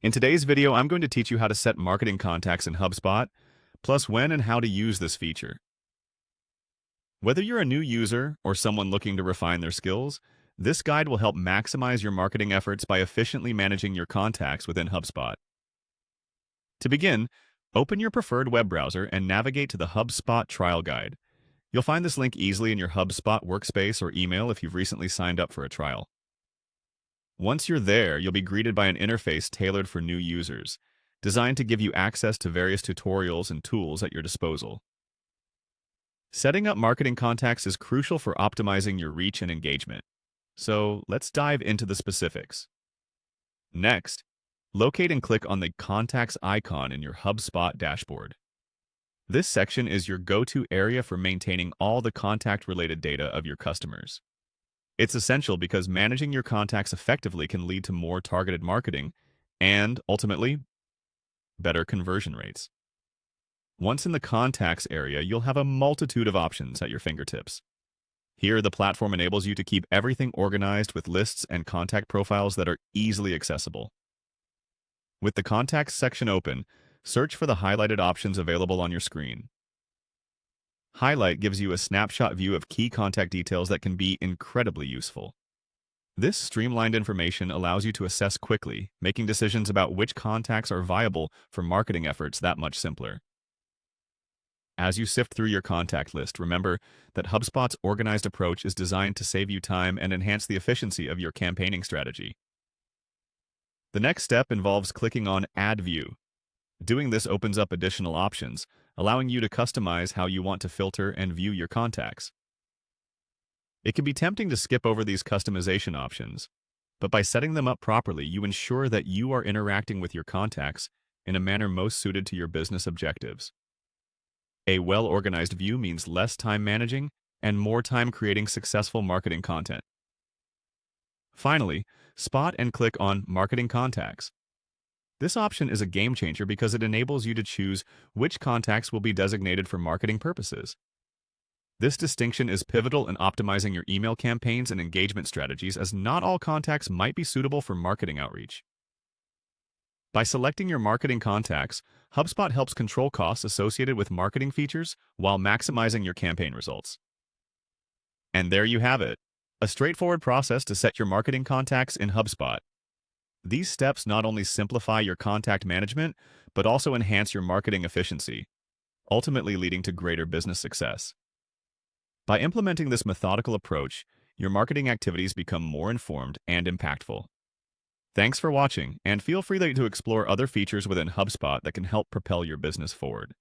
In today's video, I'm going to teach you how to set marketing contacts in HubSpot, plus when and how to use this feature. Whether you're a new user or someone looking to refine their skills, this guide will help maximize your marketing efforts by efficiently managing your contacts within HubSpot. To begin, open your preferred web browser and navigate to the HubSpot trial guide. You'll find this link easily in your HubSpot workspace or email if you've recently signed up for a trial. Once you're there, you'll be greeted by an interface tailored for new users, designed to give you access to various tutorials and tools at your disposal. Setting up marketing contacts is crucial for optimizing your reach and engagement. So let's dive into the specifics. Next, locate and click on the Contacts icon in your HubSpot dashboard. This section is your go-to area for maintaining all the contact-related data of your customers. It's essential because managing your contacts effectively can lead to more targeted marketing and, ultimately, better conversion rates. Once in the contacts area, you'll have a multitude of options at your fingertips. Here, the platform enables you to keep everything organized with lists and contact profiles that are easily accessible. With the Contacts section open, search for the highlighted options available on your screen. Highlight gives you a snapshot view of key contact details that can be incredibly useful. This streamlined information allows you to assess quickly, making decisions about which contacts are viable for marketing efforts that much simpler. As you sift through your contact list, remember that HubSpot's organized approach is designed to save you time and enhance the efficiency of your campaigning strategy. The next step involves clicking on Add View. Doing this opens up additional options, allowing you to customize how you want to filter and view your contacts. It can be tempting to skip over these customization options, but by setting them up properly, you ensure that you are interacting with your contacts in a manner most suited to your business objectives. A well-organized view means less time managing and more time creating successful marketing content. Finally, spot and click on Marketing Contacts. This option is a game changer because it enables you to choose which contacts will be designated for marketing purposes. This distinction is pivotal in optimizing your email campaigns and engagement strategies, as not all contacts might be suitable for marketing outreach. By selecting your marketing contacts, HubSpot helps control costs associated with marketing features while maximizing your campaign results. And there you have it, a straightforward process to set your marketing contacts in HubSpot. These steps not only simplify your contact management, but also enhance your marketing efficiency, ultimately leading to greater business success. By implementing this methodical approach, your marketing activities become more informed and impactful. Thanks for watching, and feel free to explore other features within HubSpot that can help propel your business forward.